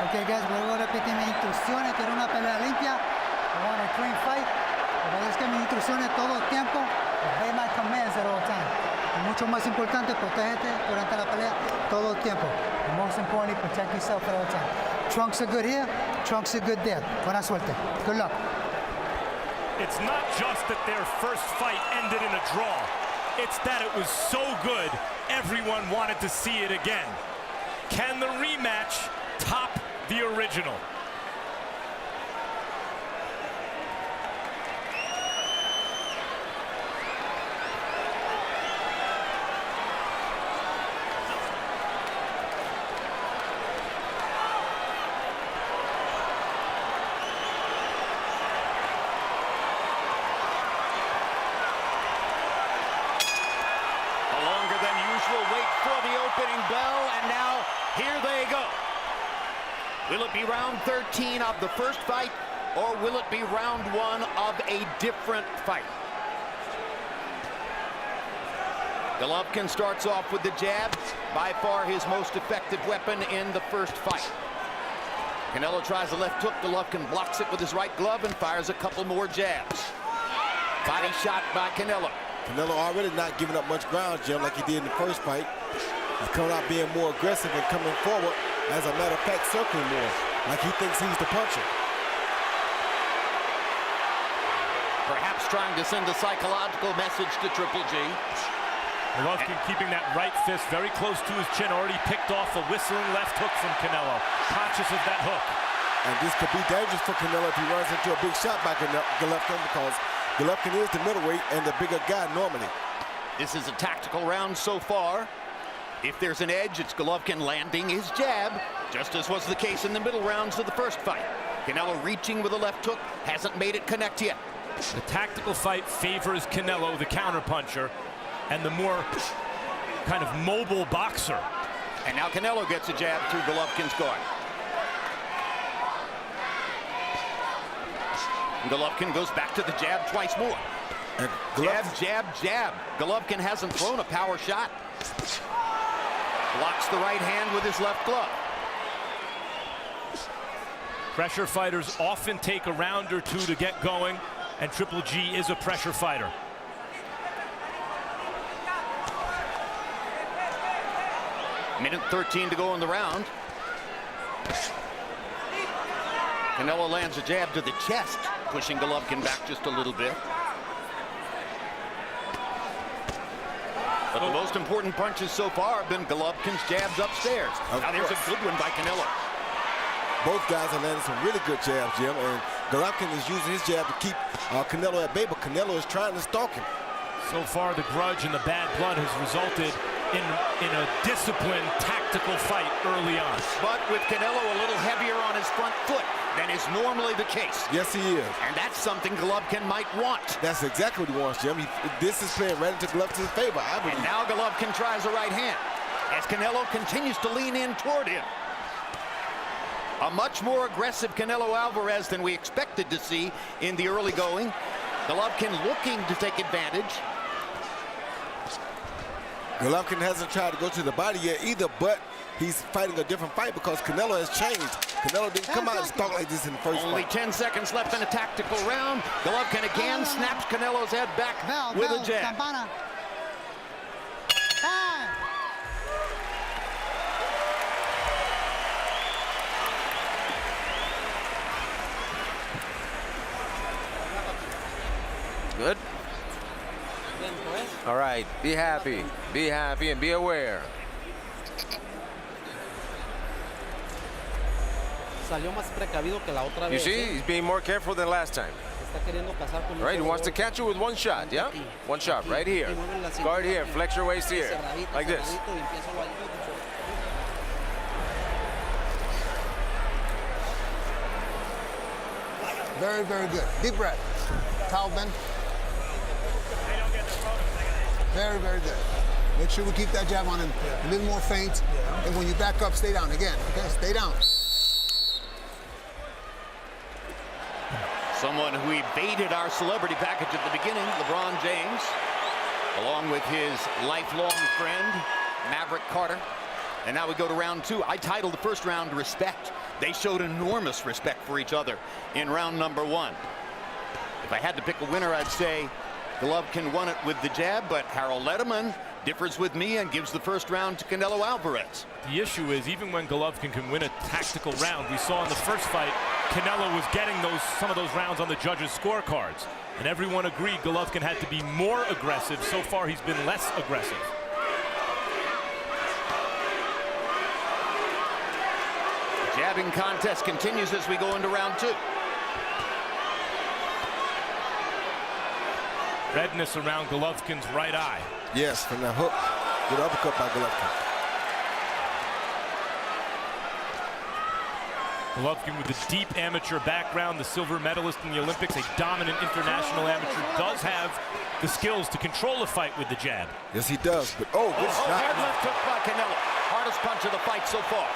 Okay, guys, vuelvo a repetir mis instrucciones. Quiero una pelea limpia. I want a clean fight. Es que mis instrucciones todo el tiempo. Obey my commands at all time. Y mucho más importante, protégete durante la pelea todo el tiempo. And most importantly, protect yourself at all time. Trunks are good here. Trunks are good there. Buena suerte. Good luck. It's not just that their first fight ended in a draw. It's that it was so good, everyone wanted to see it again. Can the rematch top the original? Wait for the opening bell, and now here they go. Will it be round 13 of the first fight, or will it be round 1 of a different fight? Golovkin starts off with the jab, by far his most effective weapon in the first fight. Canelo tries a left hook. Golovkin blocks it with his right glove and fires a couple more jabs. Body shot by Canelo. Canelo already not giving up much ground, Jim, like he did in the first fight. He's coming out being more aggressive and coming forward, as a matter of fact, circling more, like he thinks he's the puncher. Perhaps trying to send a psychological message to Triple G. Golovkin keeping that right fist very close to his chin, already picked off a whistling left hook from Canelo, conscious of that hook. And this could be dangerous for Canelo if he runs into a big shot by Golovkin, because Golovkin is the middleweight and the bigger guy normally. This is a tactical round so far. If there's an edge, it's Golovkin landing his jab, just as was the case in the middle rounds of the first fight. Canelo reaching with a left hook, hasn't made it connect yet. The tactical fight favors Canelo, the counterpuncher, and the more kind of mobile boxer. And now Canelo gets a jab through Golovkin's guard. Golovkin goes back to the jab twice more. Jab, jab, jab. Golovkin hasn't thrown a power shot. Blocks the right hand with his left glove. Pressure fighters often take a round or two to get going, and Triple G is a pressure fighter. Minute 13 to go in the round. Canelo lands a jab to the chest, pushing Golovkin back just a little bit. But the most important punches so far have been Golovkin's jabs upstairs. Now there's a good one by Canelo. Both guys are landing some really good jabs, Jim, and Golovkin is using his jab to keep Canelo at bay, but Canelo is trying to stalk him. So far, the grudge and the bad blood has resulted in a disciplined, tactical fight early on. But with Canelo a little heavier on his front foot than is normally the case. Yes, he is. And that's something Golovkin might want. That's exactly what he wants, Jim. This is playing right into Golovkin's favor, I believe. And now Golovkin tries a right hand as Canelo continues to lean in toward him. A much more aggressive Canelo Alvarez than we expected to see in the early going. Golovkin looking to take advantage. Golovkin hasn't tried to go to the body yet either, but he's fighting a different fight because Canelo has changed. Canelo didn't come out and stalk like this in the first fight. Only 10 seconds left in a tactical round. Golovkin again snaps Canelo's head back with a jab. Good. All right, be happy, and be aware. You see, he's being more careful than last time. All right, he wants to catch you with one shot, yeah? One shot right here. Guard here, flex your waist here, like this. Very, very good. Deep breath. Towel bend. Very, very good. Make sure we keep that jab on him a little more faint. And when you back up, stay down again. Okay, stay down. Someone who evaded our celebrity package at the beginning, LeBron James, along with his lifelong friend, Maverick Carter. And now we go to round 2. I titled the first round Respect. They showed enormous respect for each other in round number 1. If I had to pick a winner, I'd say Golovkin won it with the jab, but Harold Lederman differs with me and gives the first round to Canelo Alvarez. The issue is, even when Golovkin can win a tactical round, we saw in the first fight, Canelo was getting some of those rounds on the judges' scorecards. And everyone agreed Golovkin had to be more aggressive. So far, he's been less aggressive. The jabbing contest continues as we go into round 2. Redness around Golovkin's right eye. Yes, from that hook. Good uppercut by Golovkin. Golovkin with a deep amateur background, the silver medalist in the Olympics, a dominant international amateur, does have the skills to control a fight with the jab. Yes, he does. But oh, good shot. Hard left hook by Canelo. Hardest punch of the fight so far.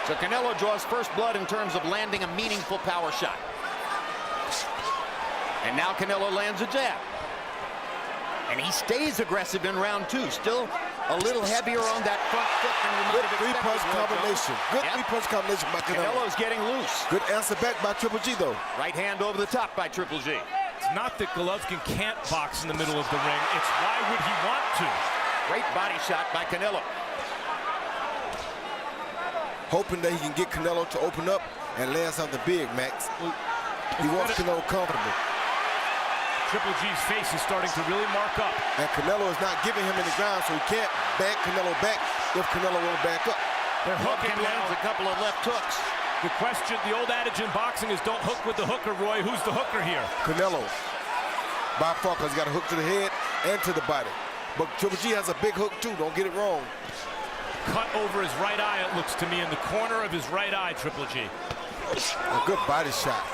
So Canelo draws first blood in terms of landing a meaningful power shot. And now Canelo lands a jab. And he stays aggressive in round 2. Still a little heavier on that front foot than we might have expected. Three-punch combination. Good three-punch combination by Canelo. Canelo's getting loose. Good answer back by Triple G, though. Right hand over the top by Triple G. It's not that Golovkin can't box in the middle of the ring. It's why would he want to? Great body shot by Canelo. Hoping that he can get Canelo to open up and land something big, Max. He wants Canelo comfortable. Triple G's face is starting to really mark up. And Canelo is not giving him any ground, so he can't back Canelo back if Canelo won't back up. They're hooking lands a couple of left hooks. The question, the old adage in boxing is don't hook with the hooker, Roy. Who's the hooker here? Canelo. By far, because he's got a hook to the head and to the body. But Triple G has a big hook, too. Don't get it wrong. Cut over his right eye, it looks to me, in the corner of his right eye, Triple G. A good body shot.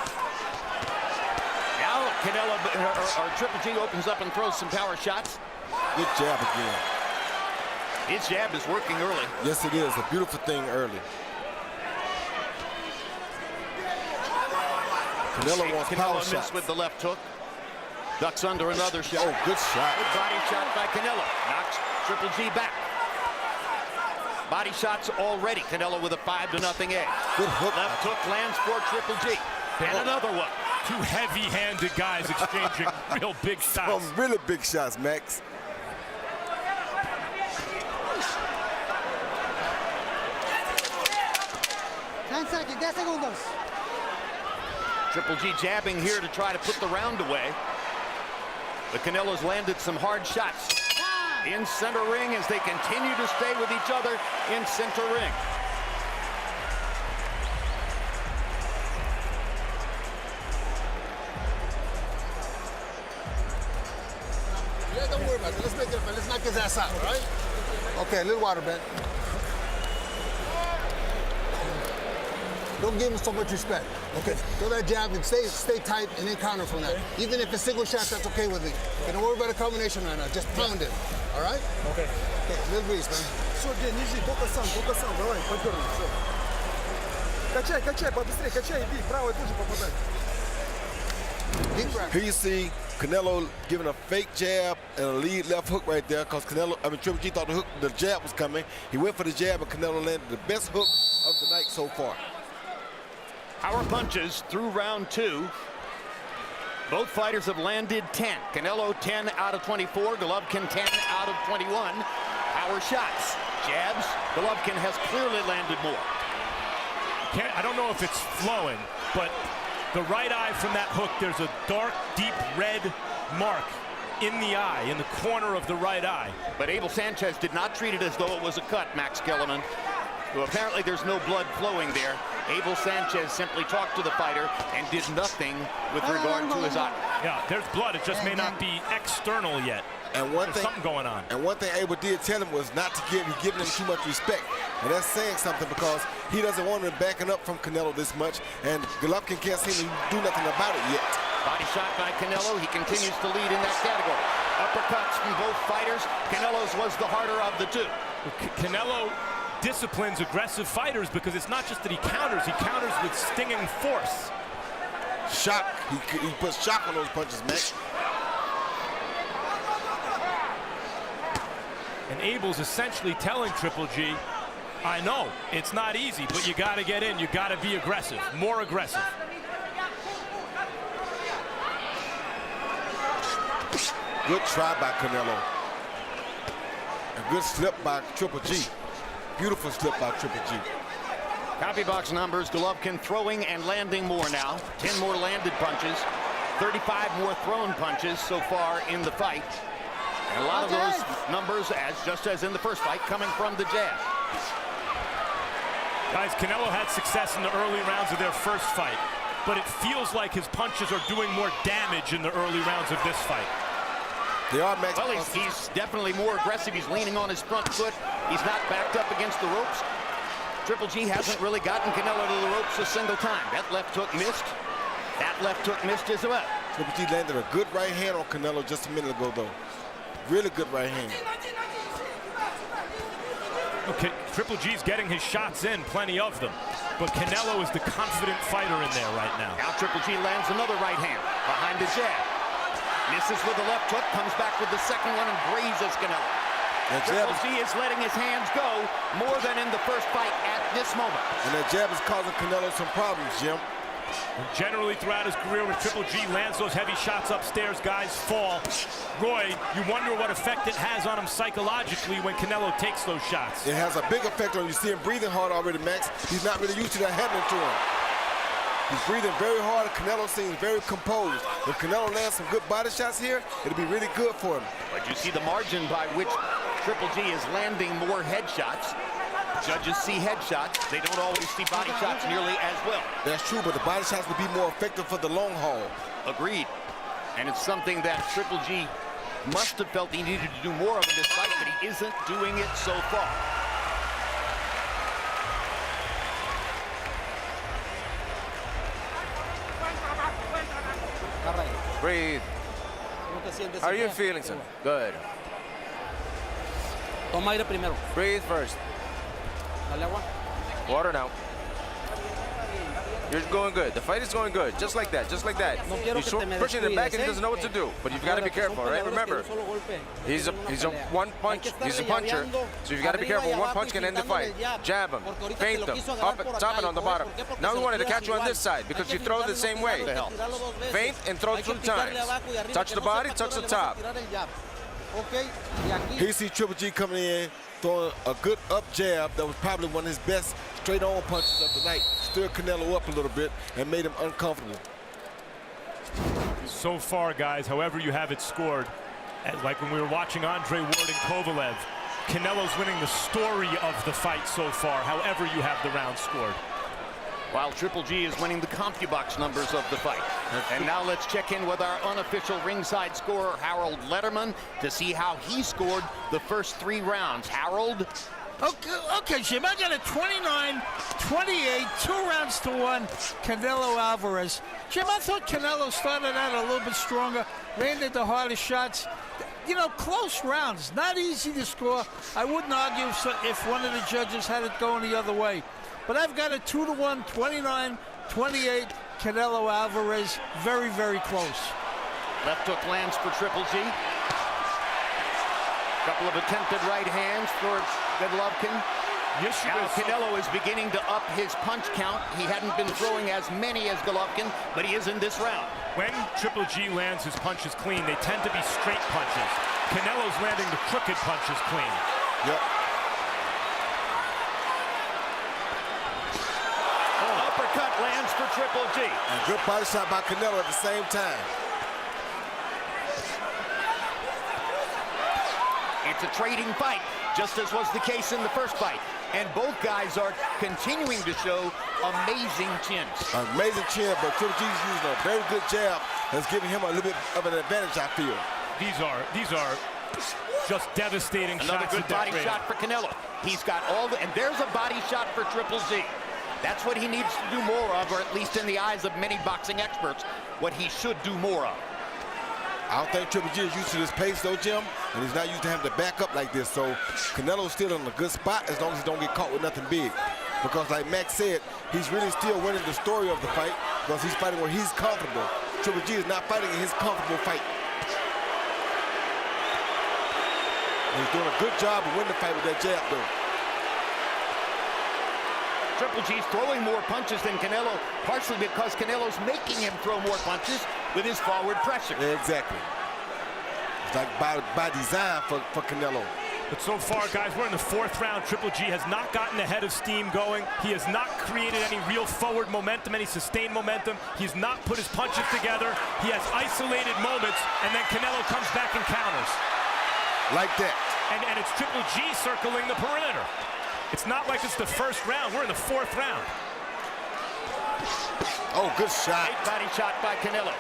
Now Canelo, or Triple G opens up and throws some power shots. Good jab again. His jab is working early. Yes, it is. A beautiful thing early. Canelo wants power shots. With the left hook. Ducks under another shot. Oh, good shot. Good body shot by Canelo. Knocks Triple G back. Body shots already. Canelo with a 5-0 edge. Good hook. Left hook lands for Triple G. And another one. Two heavy-handed guys exchanging real big shots. Some really big shots, Max. Ten segundos. Triple G jabbing here to try to put the round away. But Canelo's landed some hard shots in center ring as they continue to stay with each other in center ring. Yeah, don't worry about it. Let's make it up. Let's knock his ass out, all right? Okay, a little water, Ben. Don't give him so much respect. Okay, throw that jab and stay tight and then counter from that. Even if it's single shots, that's okay with me. Okay, don't worry about a combination right now. Just pound it. All right? Okay. Okay, little breeze, man. Все, Дэн, ниже, только сам, давай, поддерни, все. Качай, побыстрее, качай и бей, правой тоже попадай. Deep breath. Here you see Canelo giving a fake jab and a lead left hook right there because Triple G thought the jab was coming. He went for the jab and Canelo landed the best hook of the night so far. Power punches through round 2. Both fighters have landed 10. Canelo 10 out of 24. Golovkin 10 out of 21. Power shots. Jabs. Golovkin has clearly landed more. I don't know if it's flowing, but the right eye from that hook, there's a dark, deep red mark in the eye, in the corner of the right eye. But Abel Sanchez did not treat it as though it was a cut, Max Kellerman. So apparently there's no blood flowing there. Abel Sanchez simply talked to the fighter and did nothing with regard to his eye. Yeah, there's blood. It just may not be external yet. And one There's thing, something going on. And one thing Abel did tell him was not to giving him too much respect. And that's saying something because he doesn't want him backing up from Canelo this much. And Golovkin can't seem to do nothing about it yet. Body shot by Canelo. He continues to lead in that category. Uppercuts from both fighters. Canelo's was the harder of the two. Canelo disciplines aggressive fighters because it's not just that he counters with stinging force. Shock. He puts shock on those punches, man. And Abel's essentially telling Triple G, I know, it's not easy, but you got to get in. You got to be aggressive, more aggressive. Good try by Canelo. A good slip by Triple G. Beautiful slip by Triple G. Copy box numbers, Golovkin throwing and landing more now. 10 more landed punches, 35 more thrown punches so far in the fight. And a lot of those numbers, just as in the first fight, coming from the jab. Guys, Canelo had success in the early rounds of their first fight, but it feels like his punches are doing more damage in the early rounds of this fight. They are max. Well, he's definitely more aggressive. He's leaning on his front foot. He's not backed up against the ropes. Triple G hasn't really gotten Canelo to the ropes a single time. That left hook missed. That left hook missed as well. Triple G landed a good right hand on Canelo just a minute ago, though. Really good right hand. Okay, Triple G's getting his shots in, plenty of them. But Canelo is the confident fighter in there right now. Now Triple G lands another right hand behind the jab. Misses with the left hook, comes back with the second one and grazes Canelo. Triple G is letting his hands go more than in the first fight at this moment. And that jab is causing Canelo some problems, Jim. And generally throughout his career, when Triple G lands those heavy shots upstairs, guys fall. Roy, you wonder what effect it has on him psychologically when Canelo takes those shots. It has a big effect on him. You see him breathing hard already, Max. He's not really used to that happening to him. He's breathing very hard. Canelo seems very composed. If Canelo lands some good body shots here, it'll be really good for him. But you see the margin by which Triple G is landing more headshots. Judges see headshots. They don't always see body shots nearly as well. That's true, but the body shots will be more effective for the long haul. Agreed. And it's something that Triple G must have felt he needed to do more of in this fight, but he isn't doing it so far. Breathe. How are you feeling, sir? Good. Toma aire primero. Breathe first. Dale agua. Water now. You're going good. The fight is going good. Just like that. Just like that. He's pushing it back and he doesn't know what to do. But you've got to be careful, right? Remember, he's a one punch. He's a puncher. So you've got to be careful. One punch can end the fight. Jab him. Feint him. Up and top and on the bottom. Now we wanted to catch you on this side because you throw the same way. Feint and throw 2 times. Touch the body, touch the top. He see Triple G coming in, throwing a good up jab that was probably one of his best straight-on punches of the night. Stirred Canelo up a little bit and made him uncomfortable. So far, guys, however you have it scored, like when we were watching Andre Ward and Kovalev, Canelo's winning the story of the fight so far, however you have the round scored. While Triple G is winning the CompuBox numbers of the fight. And now let's check in with our unofficial ringside scorer, Harold Letterman, to see how he scored the first 3 rounds. Harold? Okay, Jim, I got a 29-28, 2 rounds to 1, Canelo Alvarez. Jim, I thought Canelo started out a little bit stronger, landed the hardest shots. You know, close rounds, not easy to score. I wouldn't argue if one of the judges had it going the other way. But I've got a 2-1, 29-28, Canelo Alvarez, very, very close. Left hook lands for Triple G. Couple of attempted right hands for Golovkin. Yes, now Canelo is beginning to up his punch count. He hadn't been throwing as many as Golovkin, but he is in this round. When Triple G lands his punches clean, they tend to be straight punches. Canelo's landing the crooked punches clean. Yep. Uppercut lands for Triple G. And good body shot by Canelo at the same time. It's a trading fight, just as was the case in the first fight. And both guys are continuing to show amazing chins. Amazing chin, but Triple G's using a very good jab that's giving him a little bit of an advantage, I feel. These are just devastating shots. Another good body shot for Canelo. He's got all the, and there's a body shot for Triple G. That's what he needs to do more of, or at least in the eyes of many boxing experts, what he should do more of. I don't think Triple G is used to this pace, though, Jim, and he's not used to having to back up like this. So Canelo's still in a good spot as long as he don't get caught with nothing big. Because like Max said, he's really still winning the story of the fight because he's fighting where he's comfortable. Triple G is not fighting in his comfortable fight. And he's doing a good job of winning the fight with that jab, though. Triple G's throwing more punches than Canelo, partially because Canelo's making him throw more punches with his forward pressure. Yeah, exactly. It's like by design for Canelo. But so far, guys, we're in the 4th round. Triple G has not gotten ahead of steam going. He has not created any real forward momentum, any sustained momentum. He's not put his punches together. He has isolated moments, and then Canelo comes back and counters. Like that. And it's Triple G circling the perimeter. It's not like it's the 1st round. We're in the 4th round. Oh, good shot. Great body shot by Canelo.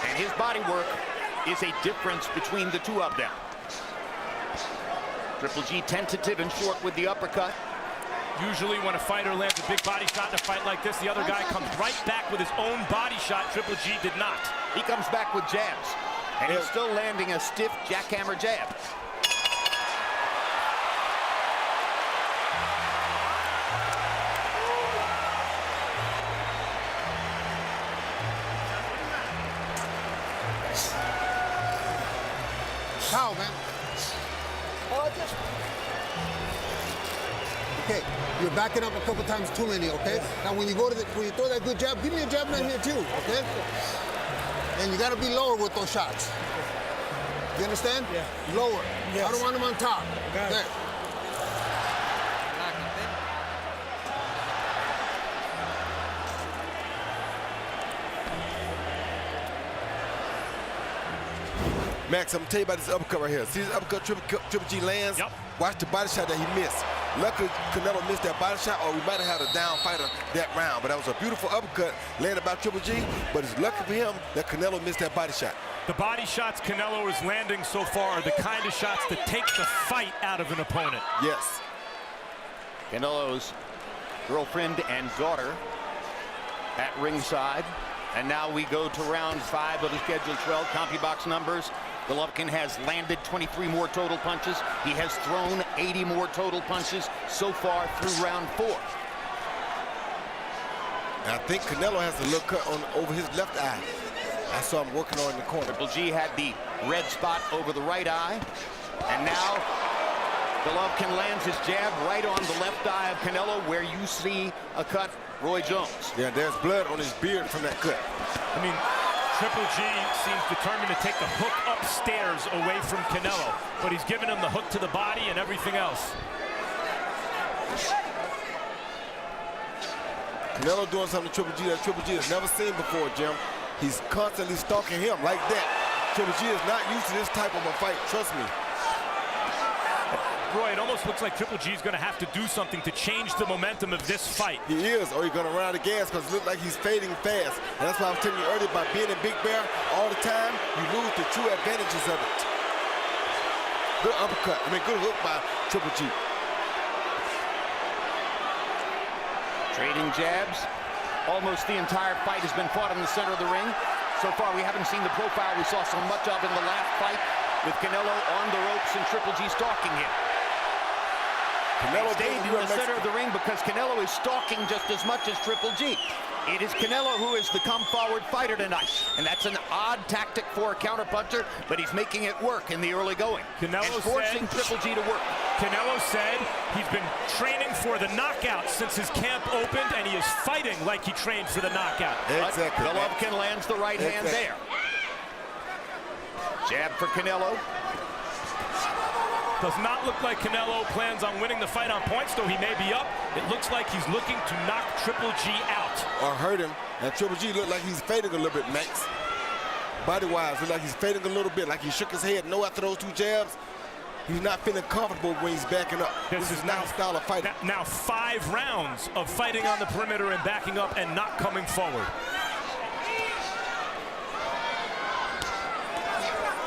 And his body work is a difference between the two of them. Triple G tentative and short with the uppercut. Usually when a fighter lands a big body shot in a fight like this, the other guy comes right back with his own body shot. Triple G did not. He comes back with jabs. And he's still landing a stiff jackhammer jab. How, man? Okay, you're backing up a couple times too many, okay? Now when you throw that good jab, give me a jab right here too, okay? And you gotta be lower with those shots. You understand? Yeah. Lower. Yes. I don't want them on top. Got it. There. Max, I'm gonna tell you about this uppercut right here. See this uppercut Triple G lands? Yep. Watch the body shot that he missed. Luckily, Canelo missed that body shot, or we might have had a down fighter that round. But that was a beautiful uppercut landed by Triple G, but it's lucky for him that Canelo missed that body shot. The body shots Canelo is landing so far are the kind of shots that take the fight out of an opponent. Yes. Canelo's girlfriend and daughter at ringside. And now we go to round 5 of the scheduled 12 CompuBox numbers. Golovkin has landed 23 more total punches. He has thrown 80 more total punches so far through round 4. And I think Canelo has a little cut over his left eye. I saw him working on in the corner. Triple G had the red spot over the right eye. And now Golovkin lands his jab right on the left eye of Canelo, where you see a cut, Roy Jones. Yeah, there's blood on his beard from that cut. I mean, Triple G seems determined to take the hook upstairs away from Canelo, but he's given him the hook to the body and everything else. Canelo doing something to Triple G that Triple G has never seen before, Jim. He's constantly stalking him like that. Triple G is not used to this type of a fight, trust me. Roy, it almost looks like Triple G is going to have to do something to change the momentum of this fight. He is, or he's going to run out of gas because it looks like he's fading fast. And that's why I was telling you earlier about being a big bear all the time, you lose the true advantages of it. Good uppercut, good hook by Triple G. Trading jabs. Almost the entire fight has been fought in the center of the ring. So far, we haven't seen the profile we saw so much of in the last fight, with Canelo on the ropes and Triple G stalking him. Canelo stayed in the center of the ring because Canelo is stalking just as much as Triple G. It is Canelo who is the come-forward fighter tonight, and that's an odd tactic for a counterpuncher, but he's making it work in the early going. Canelo and forcing Triple G to work. Canelo said he's been training for the knockout since his camp opened, and he is fighting like he trained for the knockout. Exactly. Golovkin lands the right hand there. Jab for Canelo. Does not look like Canelo plans on winning the fight on points, though he may be up. It looks like he's looking to knock Triple G out. Or hurt him. And Triple G looked like he's fading a little bit, Max. Body-wise, looked like he's fading a little bit, like he shook his head no after those 2 jabs. He's not feeling comfortable when he's backing up. This is not his style of fighting. Now 5 rounds of fighting on the perimeter and backing up and not coming forward.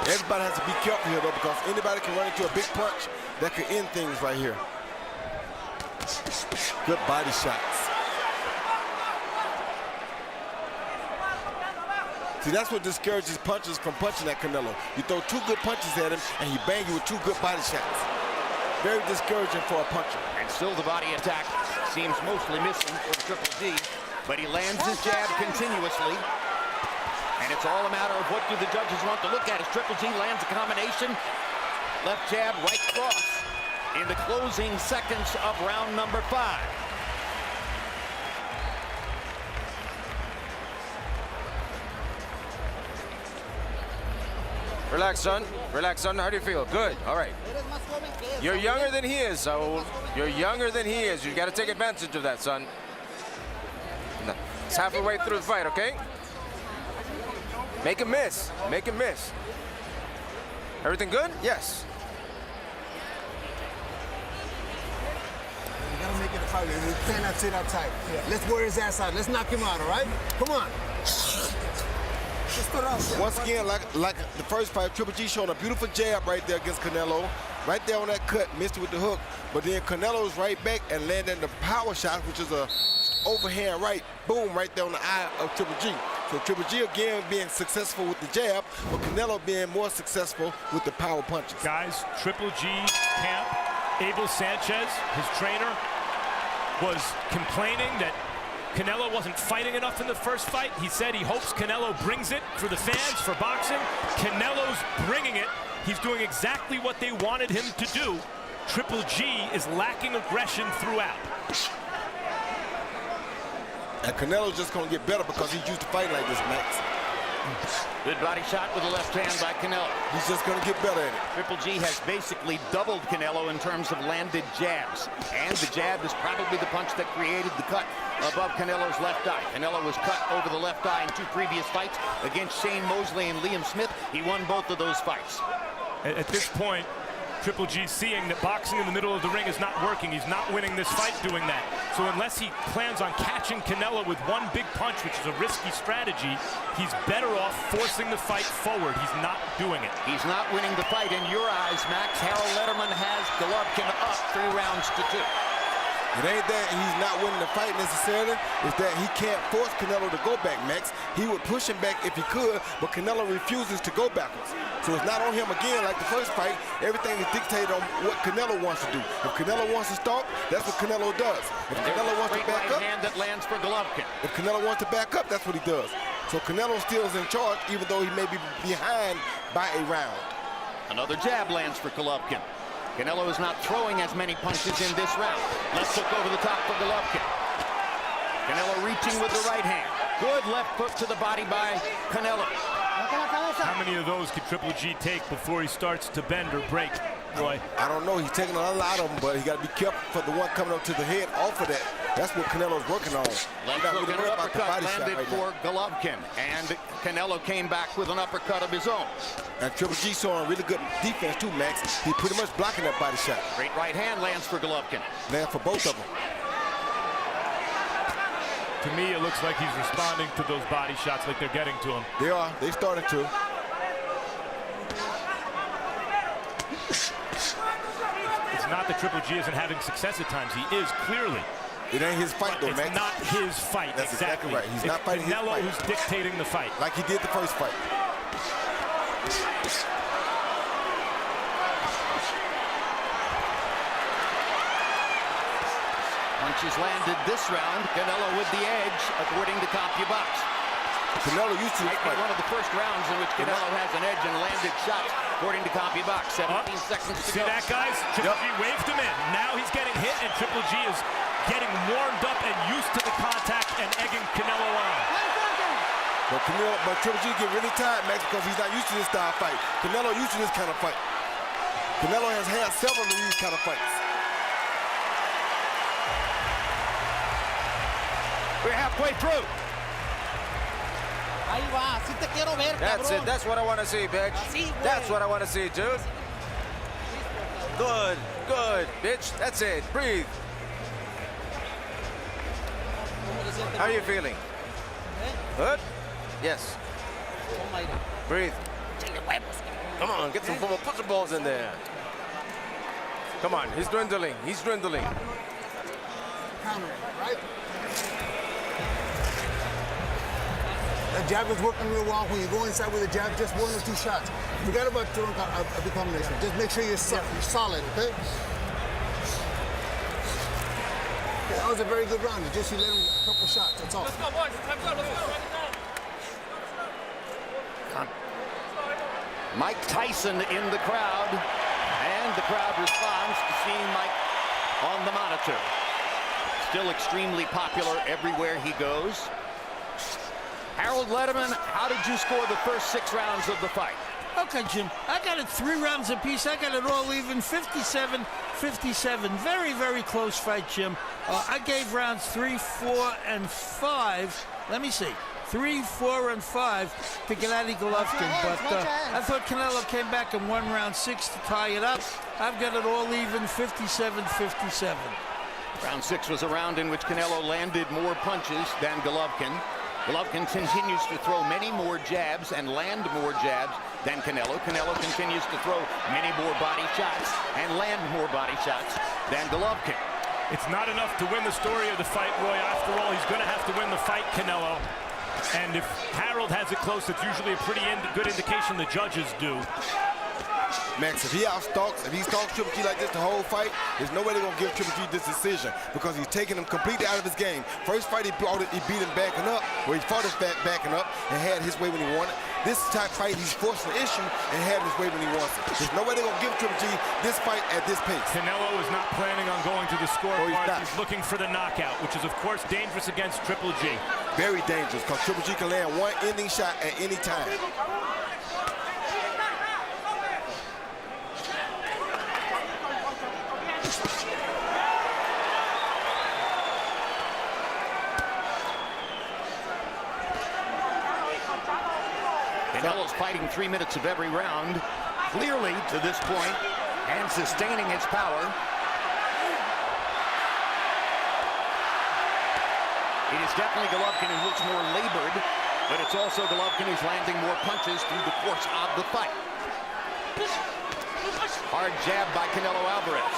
Everybody has to be careful here, though, because anybody can run into a big punch that could end things right here. Good body shots. See, that's what discourages punchers from punching at Canelo. You throw 2 good punches at him, and he bang you with 2 good body shots. Very discouraging for a puncher. And still the body attack seems mostly missing for Triple G, but he lands his jab continuously. And it's all a matter of what do the judges want to look at as Triple G lands a combination. Left jab, right cross in the closing seconds of round number 5. Relax, son. Relax, son. How do you feel? Good. All right. You're younger than he is, Saul. You're younger than he is. You got to take advantage of that, son. It's halfway through the fight, okay? Make him miss. Make him miss. Everything good? Yes. You gotta make it a fight. You cannot sit that tight. Yeah. Let's wear his ass out. Let's knock him out, all right? Come on. Once again, like the first fight, Triple G showing a beautiful jab right there against Canelo. Right there on that cut, missed it with the hook. But then Canelo's right back and landing the power shot, which is a overhand right, boom, right there on the eye of Triple G. So Triple G again being successful with the jab, but Canelo being more successful with the power punches. Guys, Triple G camp, Abel Sanchez, his trainer, was complaining that Canelo wasn't fighting enough in the first fight. He said he hopes Canelo brings it for the fans, for boxing. Canelo's bringing it. He's doing exactly what they wanted him to do. Triple G is lacking aggression throughout. And Canelo's just going to get better because he's used to fighting like this, Max. Good body shot with the left hand by Canelo. He's just going to get better at it. Triple G has basically doubled Canelo in terms of landed jabs. And the jab is probably the punch that created the cut above Canelo's left eye. Canelo was cut over the left eye in 2 previous fights against Shane Mosley and Liam Smith. He won both of those fights. At this point, Triple G seeing that boxing in the middle of the ring is not working. He's not winning this fight doing that. So unless he plans on catching Canelo with one big punch, which is a risky strategy, he's better off forcing the fight forward. He's not doing it. He's not winning the fight in your eyes, Max. Harold Letterman has Golovkin up 3 rounds to 2. It ain't that he's not winning the fight necessarily. It's that he can't force Canelo to go back, Max. He would push him back if he could, but Canelo refuses to go backwards. So it's not on him again like the first fight. Everything is dictated on what Canelo wants to do. If Canelo wants to stop, that's what Canelo does. If Canelo wants to back up, hand that lands for Golovkin. If Canelo wants to back up, that's what he does. So Canelo still is in charge, even though he may be behind by a round. Another jab lands for Golovkin. Canelo is not throwing as many punches in this round. Left hook over the top for Golovkin. Canelo reaching with the right hand. Good left hook to the body by Canelo. How many of those could Triple G take before he starts to bend or break, Roy? I don't know. He's taking a lot of them, but he got to be careful for the one coming up to the head off of that. That's what Canelo's working on. Left hook and an uppercut landed for Golovkin. And Canelo came back with an uppercut of his own. And Triple G showing really good defense too, Max. He's pretty much blocking that body shot. Great right hand lands for Golovkin. Lands for both of them. To me, it looks like he's responding to those body shots like they're getting to him. They are. They started to. It's not that Triple G isn't having success at times. He is, clearly. It ain't his fight, though, It's Max. not his fight. That's exactly right. He's not fighting his Canelo fight. who's dictating the fight. Like he did the first fight. Punches landed this round. Canelo with the edge, according to CompuBox. Canelo used to Might be one of the first rounds in which Canelo has an edge and landed shots, according to CompuBox. 17 seconds to See go. that, guys? Triple G waved him in. Now he's getting hit, and Triple G is getting warmed up and used to the contact and egging Canelo on. But Triple G get really tired, Max, because he's not used to this style fight. Canelo used to this kind of fight. Canelo has had several of these kind of fights. We're halfway through. Ahí va, así te quiero ver, That's cabrón. it. That's what I want to see, bitch. Así, güey. That's what I want to see, dude. Good, good, bitch. That's it. Breathe. How are you feeling? Good? Yes. Breathe. Come on, get some football. Put some balls in there. Come on, he's dwindling. He's dwindling. Counter, right? That jab is working real well. When you go inside with a jab, just 1 or 2 shots. Forget about throwing a big combination. Just make sure you're solid, okay? That was a very good round. You let him a couple shots, that's all. Let's go, boys. Time's up. Let's go. Mike Tyson in the crowd. And the crowd responds to seeing Mike on the monitor. Still extremely popular everywhere he goes. Harold Letterman, how did you score the first 6 rounds of the fight? Okay, Jim, I got it 3 rounds apiece. I got it all even, 57-57. Very, very close fight, Jim. I gave rounds 3, 4, and 5. Let me see. 3, 4, and 5 to Gennady Golovkin. But I thought Canelo came back and won round 6 to tie it up. I've got it all even, 57-57. Round 6 was a round in which Canelo landed more punches than Golovkin. Golovkin continues to throw many more jabs and land more jabs than Canelo. Canelo continues to throw many more body shots and land more body shots than Golovkin. It's not enough to win the story of the fight, Roy. After all, he's going to have to win the fight, Canelo. And if Harold has it close, it's usually a pretty good indication the judges do. Max, if he stalks Triple G like this the whole fight, there's no way they're going to give Triple G this decision because he's taking him completely out of his game. First fight, he beat him backing up, where he fought his backing up and had his way when he wanted. This type fight, he's forced an issue and had his way when he wants it. There's no way they're going to give Triple G this fight at this pace. Canelo is not planning on going to the scoreboard. He's looking for the knockout, which is, of course, dangerous against Triple G. Very dangerous because Triple G can land one ending shot at any time. Canelo's fighting 3 minutes of every round, clearly to this point, and sustaining his power. It is definitely Golovkin who looks more labored, but it's also Golovkin who's landing more punches through the course of the fight. Hard jab by Canelo Alvarez.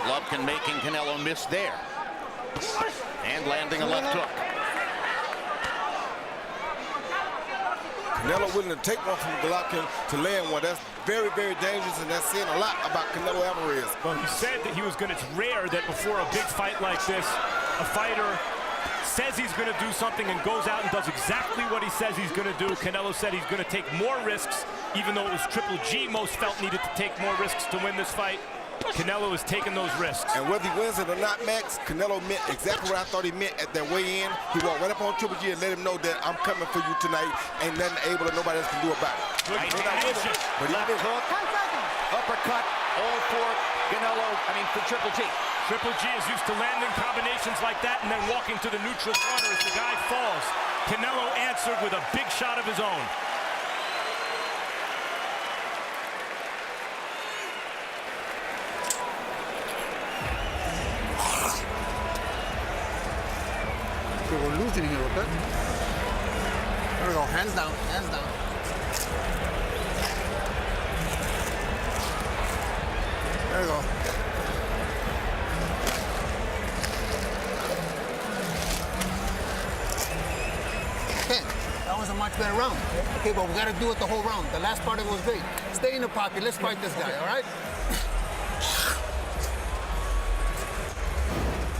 Golovkin making Canelo miss there. And landing a left hook. Canelo willing to take one from Golovkin to land one. That's very, very dangerous, and that's saying a lot about Canelo Alvarez. Well, he said that he was going to, it's rare that before a big fight like this, a fighter says he's going to do something and goes out and does exactly what he says he's going to do. Canelo said he's going to take more risks, even though it was Triple G most felt needed to take more risks to win this fight. Canelo is taking those risks. And whether he wins it or not, Max, Canelo meant exactly what I thought he meant at that weigh-in. He walked right up on Triple G and let him know that I'm coming for you tonight. Ain't nothing able that nobody else can do about it. Right hand, but left hook, uppercut, all for for Triple G. Triple G is used to landing combinations like that and then walking to the neutral corner as the guy falls. Canelo answered with a big shot of his own. We're losing here, okay? There we go, hands down, hands down. There we go. Okay, that was a much better round. Okay, but we gotta do it the whole round. The last part of it was great. Stay in the pocket, let's fight this guy, all right?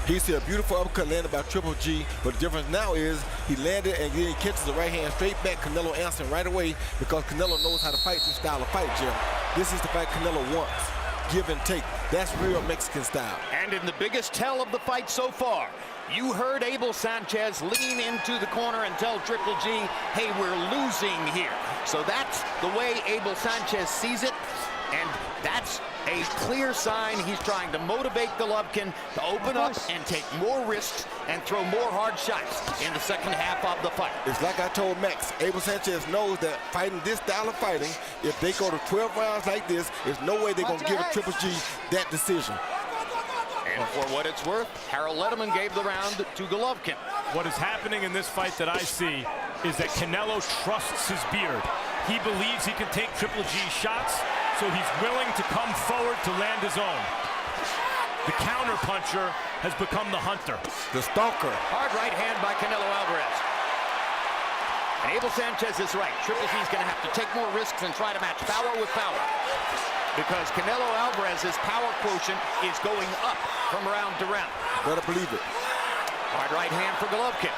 He see a beautiful uppercut landed by Triple G, but the difference now is he landed and then he catches the right hand straight back. Canelo answering right away because Canelo knows how to fight this style of fight, Jim. This is the fight Canelo wants. Give and take. That's real Mexican style. And in the biggest tell of the fight so far, you heard Abel Sanchez lean into the corner and tell Triple G, hey, we're losing here. So that's the way Abel Sanchez sees it, and that's a clear sign he's trying to motivate Golovkin to open up and take more risks and throw more hard shots in the second half of the fight. It's like I told Max, Abel Sanchez knows that fighting this style of fighting, if they go to 12 rounds like this, there's no way they're going to give Triple G that decision. And for what it's worth, Harold Letterman gave the round to Golovkin. What is happening in this fight that I see is that Canelo trusts his beard. He believes he can take Triple G shots, so he's willing to come forward to land his own. The counter-puncher has become the hunter. The stalker. Hard right hand by Canelo Alvarez. And Abel Sanchez is right. Triple G's going to have to take more risks and try to match power with power. Because Canelo Alvarez's power quotient is going up from round to round. Better believe it. Hard right hand for Golovkin.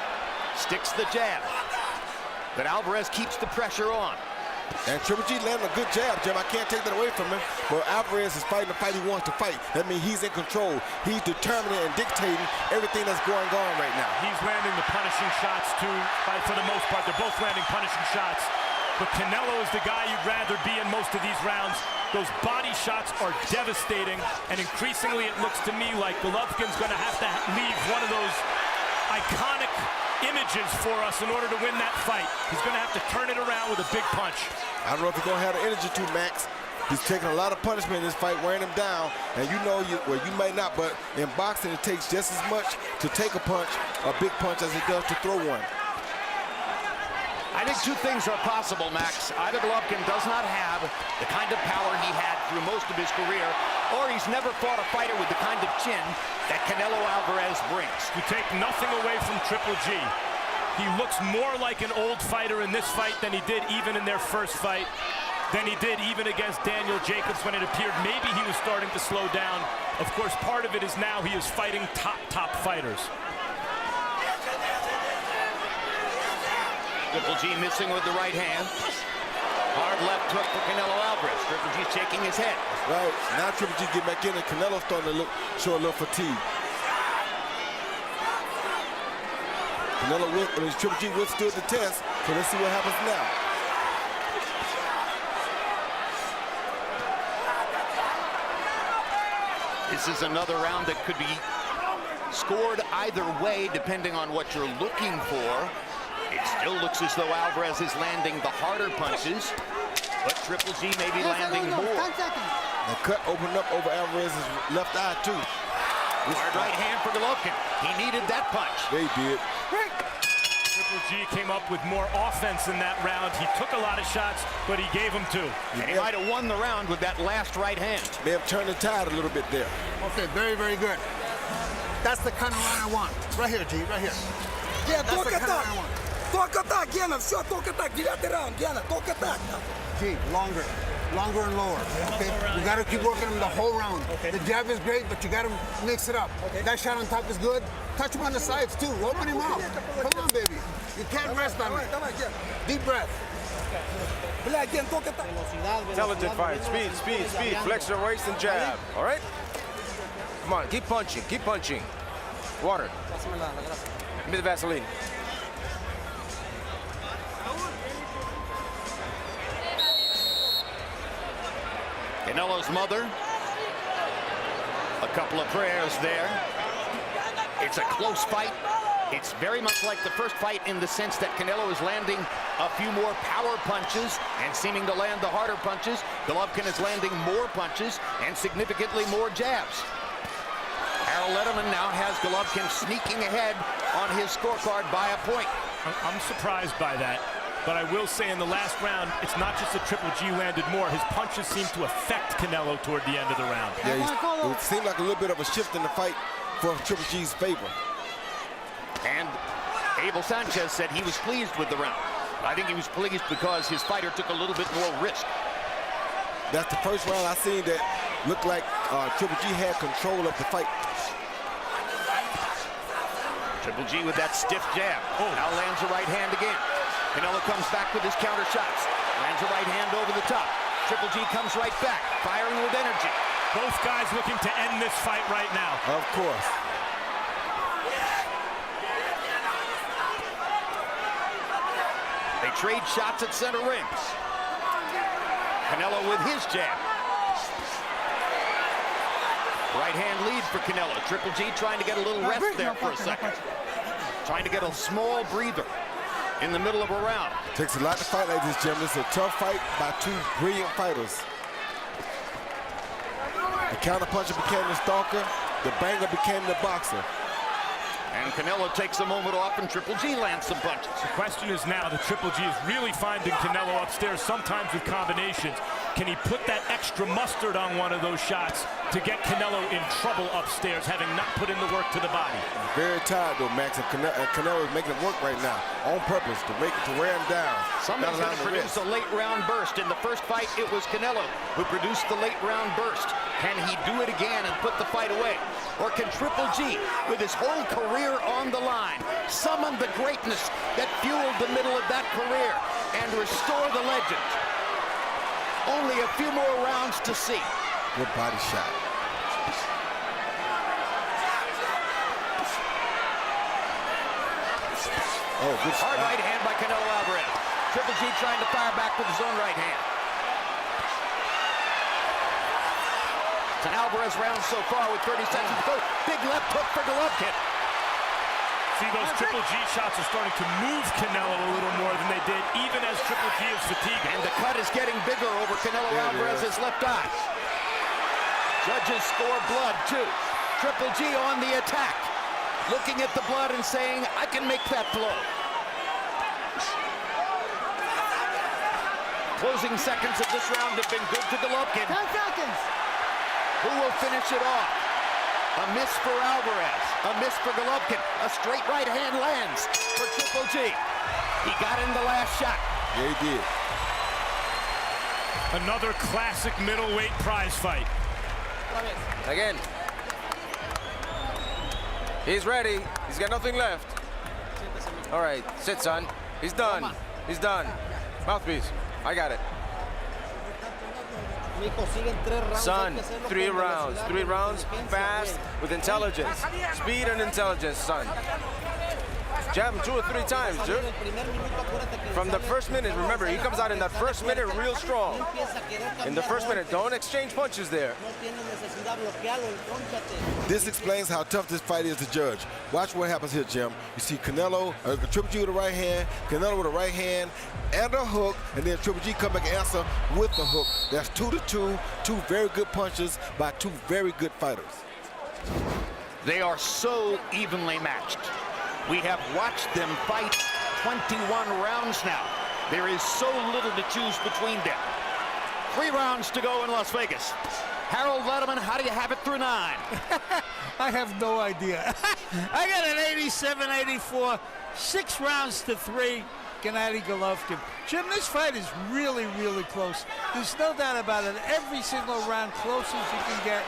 Sticks the jab. But Alvarez keeps the pressure on. And Triple G landing a good jab, Jim. I can't take that away from him. But Alvarez is fighting the fight he wants to fight. That means he's in control. He's determining and dictating everything that's going on right now. He's landing the punishing shots too, for the most part. They're both landing punishing shots. But Canelo is the guy you'd rather be in most of these rounds. Those body shots are devastating. And increasingly it looks to me like Golovkin's going to have to leave one of those iconic images for us in order to win that fight. He's going to have to turn it around with a big punch. I don't know if he's going to have the energy to, Max. He's taking a lot of punishment in this fight, wearing him down. And you know, you might not, but in boxing, it takes just as much to take a punch, a big punch, as it does to throw one. I think two things are possible, Max. Either Golovkin does not have the kind of power he had through most of his career, or he's never fought a fighter with the kind of chin that Canelo Alvarez brings. You take nothing away from Triple G. He looks more like an old fighter in this fight than he did even in their first fight, than he did even against Daniel Jacobs when it appeared maybe he was starting to slow down. Of course, part of it is now he is fighting top fighters. Triple G missing with the right hand. Hard left hook for Canelo Alvarez. Triple G shaking his head. Right, now Triple G get back in and Canelo's starting to show a little fatigue. Triple G withstood the test, so let's see what happens now. This is another round that could be scored either way, depending on what you're looking for. It still looks as though Alvarez is landing the harder punches, but Triple G may be landing more. The cut opened up over Alvarez's left eye, too. Hard right hand for Golovkin. He needed that punch. They did. Triple G came up with more offense in that round. He took a lot of shots, but he gave them two. And he might have won the round with that last right hand. May have turned the tide a little bit there. Okay, very, very good. That's the kind of round I want. Right here, G, right here. Yeah, That's the kind of round I want. Только так, Гена, все, только так, 9-й раунд, Гена, только так. G, longer and lower. Okay, you got to keep working him the whole round. Okay. The jab is great, but you got to mix it up. Okay. That shot on top is good. Touch him on the sides too. Open him up. Come on, baby. You can't rest on me. Deep breath. Бля, Ген, только так. Intelligent fight. Speed. Flex your waist and jab. All right? Come on, keep punching. Water. Give me the Vaseline. Canelo's mother. A couple of prayers there. It's a close fight. It's very much like the first fight in the sense that Canelo is landing a few more power punches and seeming to land the harder punches. Golovkin is landing more punches and significantly more jabs. Harold Letterman now has Golovkin sneaking ahead on his scorecard by a point. I'm surprised by that. But I will say in the last round, it's not just that Triple G landed more. His punches seem to affect Canelo toward the end of the round. Yeah, it seemed like a little bit of a shift in the fight for Triple G's favor. And Abel Sanchez said he was pleased with the round. I think he was pleased because his fighter took a little bit more risk. That's the first round I seen that looked like Triple G had control of the fight. Triple G with that stiff jab. Now lands a right hand again. Canelo comes back with his counter shots. Lands a right hand over the top. Triple G comes right back, firing with energy. Both guys looking to end this fight right now. Of course. They trade shots at center rings. Canelo with his jab. Right hand lead for Canelo. Triple G trying to get a little rest there for a second. Trying to get a small breather in the middle of a round. Takes a lot to fight like this, Jim. It's a tough fight by two brilliant fighters. The counterpuncher became the stalker. The banger became the boxer. And Canelo takes a moment off and Triple G lands some punches. The question is now that Triple G is really finding Canelo upstairs, sometimes with combinations. Can he put that extra mustard on one of those shots to get Canelo in trouble upstairs, having not put in the work to the body? Very tired though, Max, and Canelo is making him work right now on purpose to wear him down. Somebody's going to produce a late round burst. In the first fight, it was Canelo who produced the late round burst. Can he do it again and put the fight away? Or can Triple G, with his whole career on the line, summon the greatness that fueled the middle of that career and restore the legend? Only a few more rounds to see. Good body shot. Oh, good shot. Hard right hand by Canelo Alvarez. Triple G trying to fire back with his own right hand. It's an Alvarez round so far with 30 seconds to go. Big left hook for Golovkin. See, those Triple G shots are starting to move Canelo a little more than they did, even as Triple G is fatigued. And the cut is getting bigger over Canelo Alvarez's left eye. Judges score blood, too. Triple G on the attack, looking at the blood and saying, I can make that blow. Closing seconds of this round have been good to Golovkin. 10 seconds. Who will finish it off? A miss for Alvarez, a miss for Golovkin. A straight right hand lands for Triple G. He got in the last shot. Yeah, he did. Another classic middleweight prize fight. Again. He's ready. He's got nothing left. All right, sit, son. He's done. He's done. Mouthpiece. I got it. Son, 3 rounds. 3 rounds, fast, with intelligence. Speed and intelligence, son. Jab him 2 or 3 times, dude. From the first minute, remember, he comes out in that first minute real strong. In the first minute, don't exchange punches there. This explains how tough this fight is to judge. Watch what happens here, Jim. You see Canelo, Triple G with a right hand, Canelo with a right hand and a hook, and then Triple G come back and answer with the hook. That's 2-2, 2 very good punches by 2 very good fighters. They are so evenly matched. We have watched them fight 21 rounds now. There is so little to choose between them. 3 rounds to go in Las Vegas. Harold Letterman, how do you have it through 9? I have no idea. I got an 87-84, 6 rounds to 3. Gennady Golovkin. Jim, this fight is really, really close. There's no doubt about it. Every single round, close as you can get.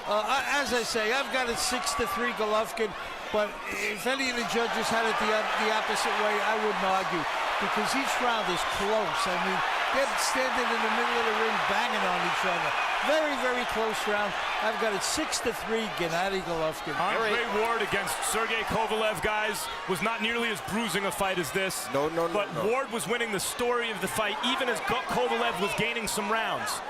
As I say, I've got it 6-3 Golovkin. But if any of the judges had it the opposite way, I wouldn't argue, because each round is close. I mean, they're standing in the middle of the ring banging on each other. Very, very close round. I've got it 6-3 Gennady Golovkin. Andre Ward against Sergey Kovalev, guys, was not nearly as bruising a fight as this. No. But Ward was winning the story of the fight, even as Kovalev was gaining some rounds.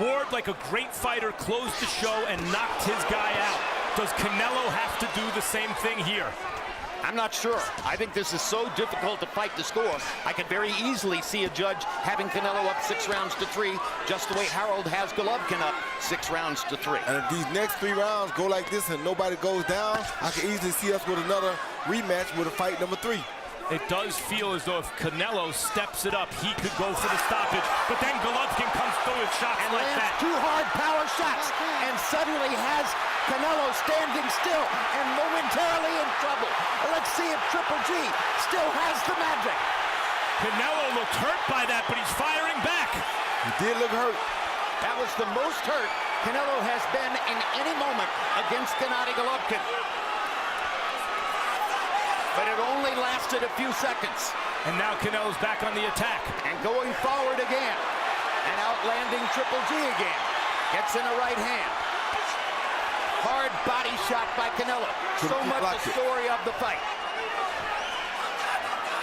Ward, like a great fighter, closed the show and knocked his guy out. Does Canelo have to do the same thing here? I'm not sure. I think this is so difficult to fight the score. I could very easily see a judge having Canelo up 6 rounds to 3, just the way Harold has Golovkin up 6 rounds to 3. And if these next 3 rounds go like this and nobody goes down, I can easily see us with another rematch with a fight number 3. It does feel as though if Canelo steps it up, he could go for the stoppage. But then Golovkin comes through with shots and like lands that. 2 hard power shots and suddenly has Canelo standing still and momentarily in trouble. Let's see if Triple G still has the magic. Canelo looked hurt by that, but he's firing back. He did look hurt. That was the most hurt Canelo has been in any moment against Gennady Golovkin. But it only lasted a few seconds. And now Canelo's back on the attack. And going forward again. And outlanding Triple G again. Gets in a right hand. Hard body shot by Canelo. So much the story of the fight.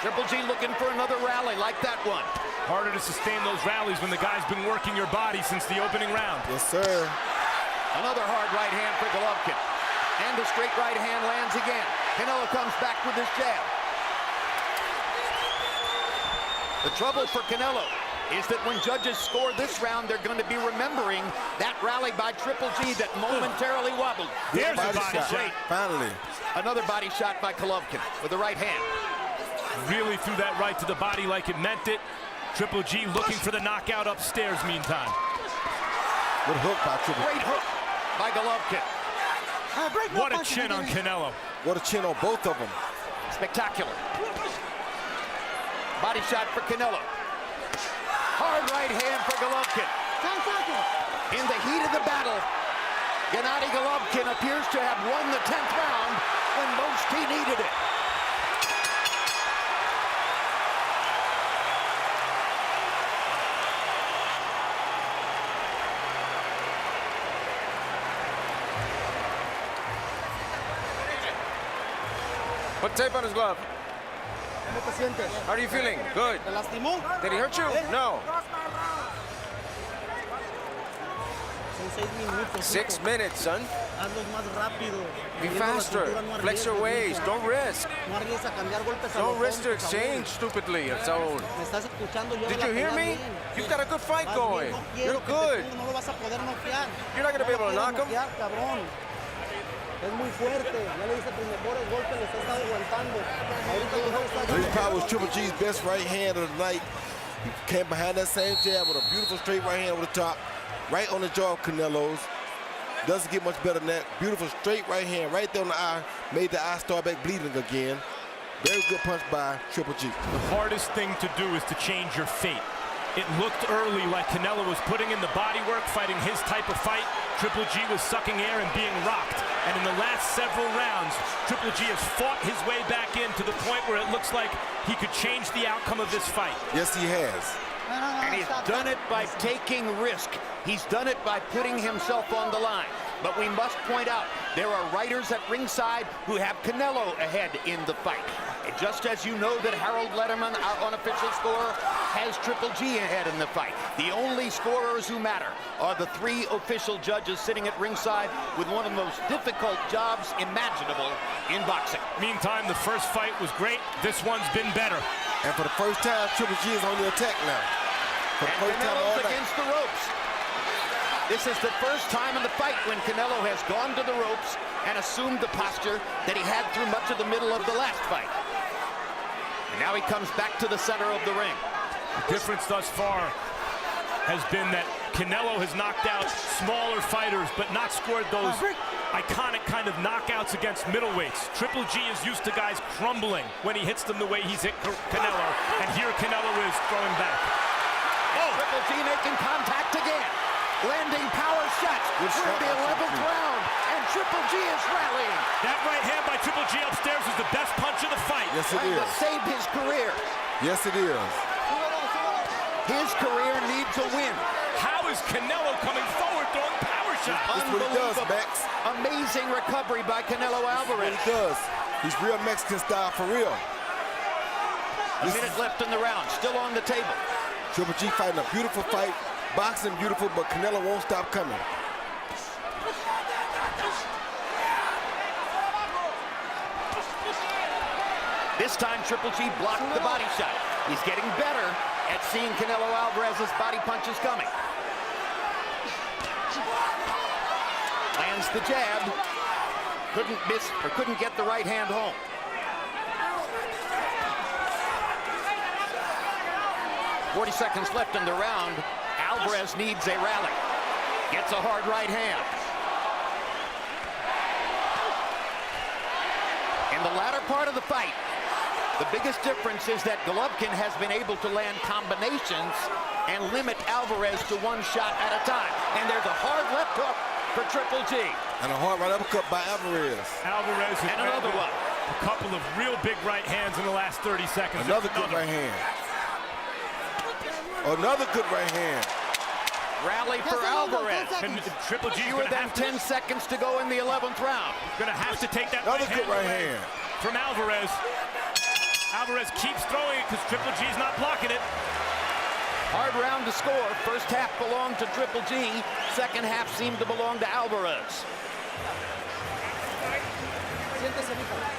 Triple G looking for another rally like that one. Harder to sustain those rallies when the guy's been working your body since the opening round. Yes, sir. Another hard right hand for Golovkin. And the straight right hand lands again. Canelo comes back with his jab. The trouble for Canelo is that when judges score this round, they're going to be remembering that rally by Triple G that momentarily wobbled. There's a body shot. Finally. Another body shot by Golovkin with the right hand. Really threw that right to the body like it meant it. Triple G looking for the knockout upstairs meantime. Good hook by Triple G. Great hook by Golovkin. What a chin on Canelo. What a chin on both of them. Spectacular. Body shot for Canelo. Hard right hand for Golovkin. 10 seconds. In the heat of the battle, Gennady Golovkin appears to have won the 10th round when most he needed it. Put tape on his glove. How are you feeling? Good. ¿Te lastimó? Did he hurt you? No. Son 6 minutos. 6 minutes, son. Hazlos más rápido. Be faster. Flex your waist. Don't risk. No arriesgues a cambiar golpes a Don't los risk to hombros, Saúl. exchange stupidly, Saul. Me estás escuchando. Yo Did la you hear pelea me? bien. You've got a good fight Vas going. bien, no quiero You're que te good. ponga, no lo vas a poder noquear. You're not going to be able to No lo knock him. quieres noquear, cabrón. Es muy fuerte. Ya le dice tus mejores golpes, le estás aguantando. Ahorita tú no estás This probably was Triple G's best right hand of the night. He came behind that same jab with a beautiful straight right hand over the top, right on the jaw of Canelo's. Doesn't get much better than that. Beautiful straight right hand right there on the eye. Made the eye start back bleeding again. Very good punch by Triple G. The hardest thing to do is to change your fate. It looked early like Canelo was putting in the body work, fighting his type of fight. Triple G was sucking air and being rocked. And in the last several rounds, Triple G has fought his way back in to the point where it looks like he could change the outcome of this fight. Yes, he has. And he's done it by taking risk. He's done it by putting himself on the line. But we must point out, there are writers at ringside who have Canelo ahead in the fight. And just as you know that Harold Letterman, our unofficial scorer, has Triple G ahead in the fight. The only scorers who matter are the 3 official judges sitting at ringside with one of the most difficult jobs imaginable in boxing. Meantime, the first fight was great. This one's been better. And for the first time, Triple G is on the attack now. For the And first time all Canelo's night. against the ropes. This is the first time in the fight when Canelo has gone to the ropes and assumed the posture that he had through much of the middle of the last fight. And now he comes back to the center of the ring. The difference thus far has been that Canelo has knocked out smaller fighters, but not scored those iconic kind of knockouts against middleweights. Triple G is used to guys crumbling when he hits them the way he's hit Canelo, and here Canelo is throwing back. Oh! Triple G making contact again. Landing power shots. We're in the 11th round, and Triple G is rallying. That right hand by Triple G upstairs is the best punch of the fight. Yes, it Trying is. to save his career. Yes, it is. His career needs a win. How is Canelo coming forward throwing power shots? That's what he does, Unbelievable. Max. Amazing recovery by Canelo Alvarez. He does. He's real Mexican style for real. A minute left in the round, still on the table. Triple G fighting a beautiful fight. Boxing beautiful, but Canelo won't stop coming. This time, Triple G blocked the body shot. He's getting better at seeing Canelo Alvarez's body punches coming. Lands the jab. Couldn't miss, or couldn't get the right hand home. "40 seconds left in the round. Alvarez needs a rally. Gets a hard right hand. In the latter part of the fight, the biggest difference is that Golovkin has been able to land combinations and limit Alvarez to one shot at a time. And there's a hard left hook for Triple G. And a hard right uppercut by Alvarez. Alvarez has And another landed one. a couple of real big right hands in the last 30 seconds. Another good right hand. Another good right hand. Rally for Alvarez. And Triple G Fewer than 10 seconds to go in the 11th round. Gonna have to take that Another right good hand right away hand. from Alvarez. Alvarez keeps throwing it because Triple G is not blocking it. Hard round to score. First half belonged to Triple G. Second half seemed to belong to Alvarez.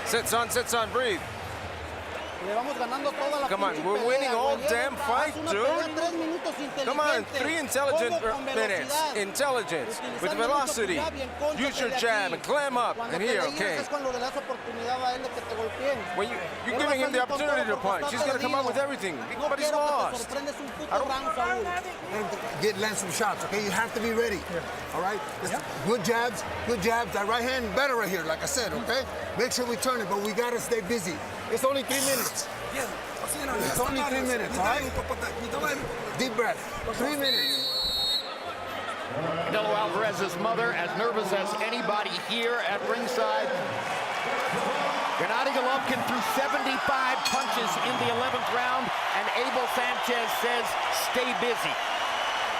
Sit, son, breathe. Come on, we're winning all damn fight, dude. Come on, 3 intelligent minutes. Intelligence with velocity. Use your jab and climb up. And here, okay. When you're giving him the opportunity to punch, he's gonna come up with everything. But he's lost. Land some shots, okay? You have to be ready. All right? Good jabs, good jabs. That right hand better right here, like I said, okay? Make sure we turn it, but we gotta stay busy. It's only 3 minutes. It's only 3 minutes, all right? Deep breath. 3 minutes. Canelo Alvarez's mother, as nervous as anybody here at ringside. Gennady Golovkin threw 75 punches in the 11th round, and Abel Sanchez says, stay busy.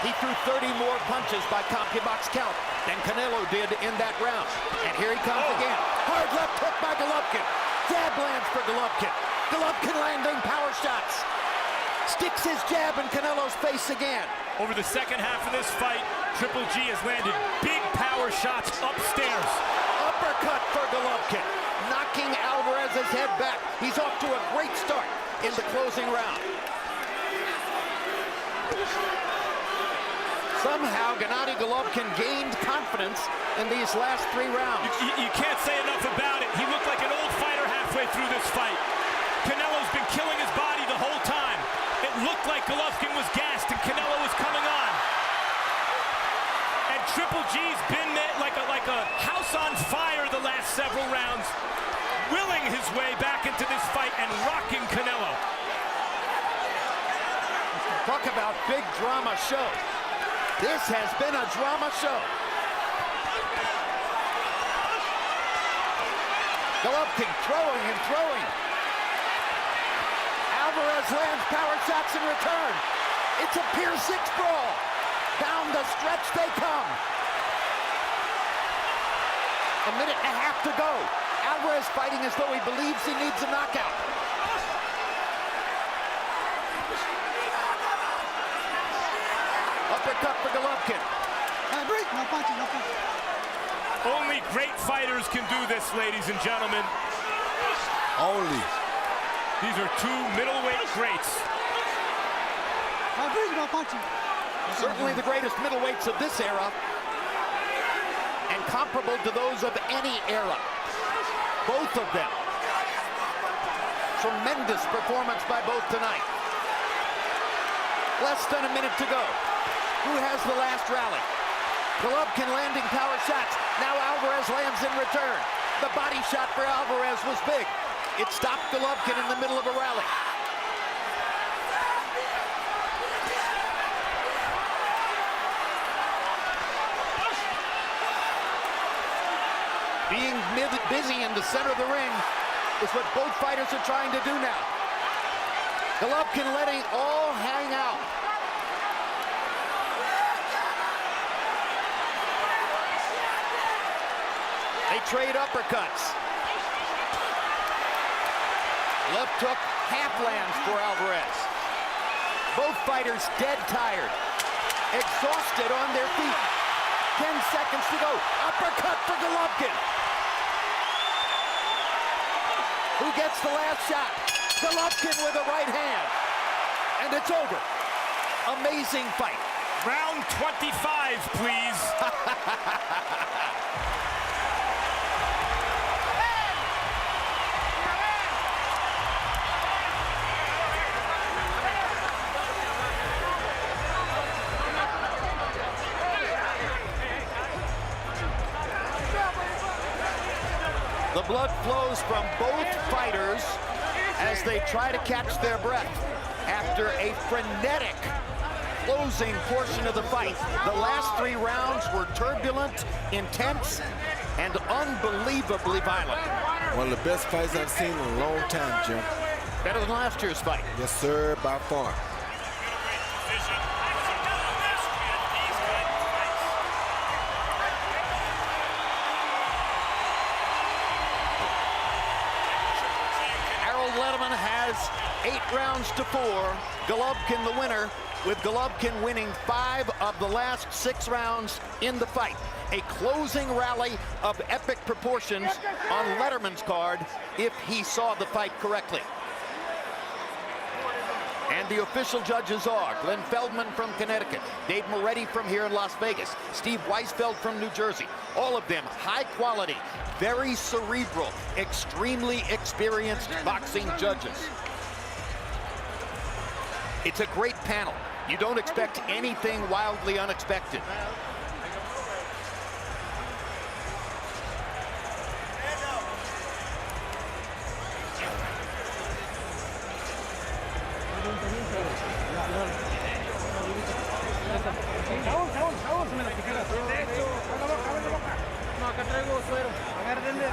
He threw 30 more punches by CompuBox count than Canelo did in that round. And here he comes again. Hard left hook by Golovkin. Jab lands for Golovkin. Golovkin landing power shots. Sticks his jab in Canelo's face again. Over the second half of this fight, Triple G has landed big power shots upstairs. Uppercut for Golovkin, knocking Alvarez's head back. He's off to a great start in the closing round. Somehow, Gennady Golovkin gained confidence in these last 3 rounds. You can't say enough about it. He looked like an old fighter halfway through this fight. Canelo's been killing his body the whole time. It looked like Golovkin was gassed and Canelo was coming on. And Triple G's been like a house on fire the last several rounds, willing his way back into this fight and rocking Canelo. Talk about big drama show. This has been a drama show. Golovkin throwing and throwing. Alvarez lands power shots in return. It's a Pier 6 brawl. Down the stretch they come. A minute and a half to go. Alvarez fighting as though he believes he needs a knockout. Uppercut for Golovkin. Break, no punching, no punching. Only great fighters can do this, ladies and gentlemen. Only. These are 2 middleweight greats. Break, no punching. Certainly the greatest middleweights of this era, and comparable to those of any era. Both of them. Tremendous performance by both tonight. Less than a minute to go. Who has the last rally? Golovkin landing power shots. Now Alvarez lands in return. The body shot for Alvarez was big. It stopped Golovkin in the middle of a rally. Being busy in the center of the ring is what both fighters are trying to do now. Golovkin letting all hang out. They trade uppercuts. Left hook, half lands for Alvarez. Both fighters dead tired, exhausted on their feet. 10 seconds to go. Uppercut for Golovkin. Who gets the last shot? Golovkin with a right hand. And it's over. Amazing fight. Round 25, please. The blood flows from both fighters as they try to catch their breath after a frenetic closing portion of the fight. The last 3 rounds were turbulent, intense, and unbelievably violent. One of the best fights I've seen in a long time, Jim. Better than last year's fight. Yes, sir, by far. Letterman has 8 rounds to 4. Golovkin the winner, with Golovkin winning 5 of the last 6 rounds in the fight. A closing rally of epic proportions on Letterman's card if he saw the fight correctly. And the official judges are Glenn Feldman from Connecticut, Dave Moretti from here in Las Vegas, Steve Weisfeld from New Jersey. All of them high quality, very cerebral, extremely experienced boxing judges. It's a great panel. You don't expect anything wildly unexpected. No, acá traigo suero. Agárrenle.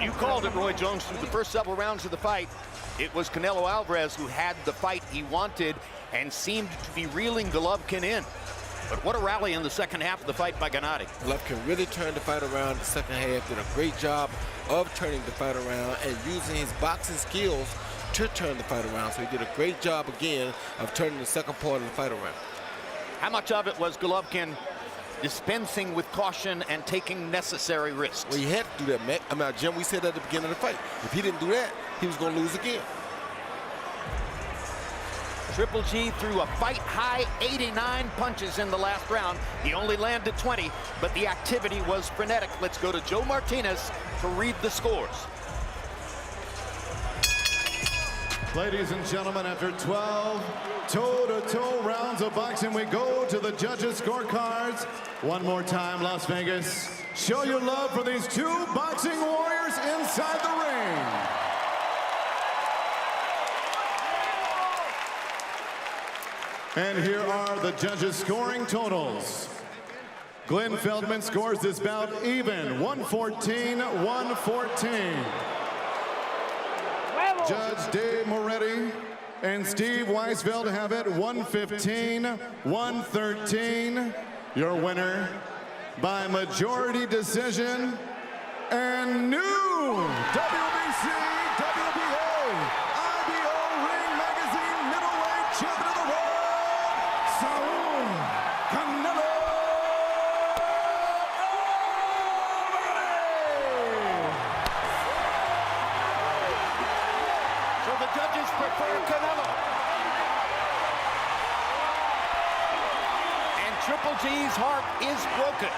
You called it, Roy Jones, through the first several rounds of the fight. It was Canelo Alvarez who had the fight he wanted and seemed to be reeling Golovkin in. But what a rally in the second half of the fight by Gennady. Golovkin really turned the fight around in the second half, did a great job of turning the fight around and using his boxing skills to turn the fight around. So he did a great job again of turning the second part of the fight around. How much of it was Golovkin dispensing with caution and taking necessary risks? Well, he had to do that, Matt. I mean, Jim, we said at the beginning of the fight, if he didn't do that, he was going to lose again. Triple G threw a fight-high 89 punches in the last round. He only landed 20, but the activity was frenetic. Let's go to Joe Martinez to read the scores. Ladies and gentlemen, after 12 toe-to-toe rounds of boxing, we go to the judges' scorecards. One more time, Las Vegas. Show your love for these two boxing warriors inside the ring. And here are the judges' scoring totals. Glenn Feldman scores this bout even, 114-114. Judge Dave Moretti and Steve Weisfeld have it 115-113. Your winner by majority decision and new WBC, WBA, IBO Ring Magazine middleweight champion of the world, Saul Canelo Alvarez. So the judges prefer Canelo. And Triple G's heart is broken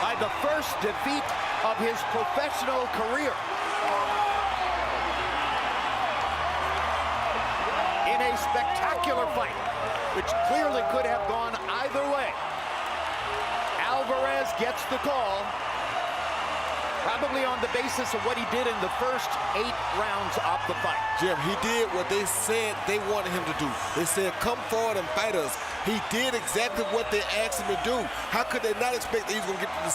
by the first defeat of his professional career. In a spectacular fight, which clearly could have gone either way. Alvarez gets the call, probably on the basis of what he did in the first 8 rounds of the fight. Jim, he did what they said they wanted him to do. They said, come forward and fight us. He did exactly what they asked him to do. How could they not expect that he was going to get to the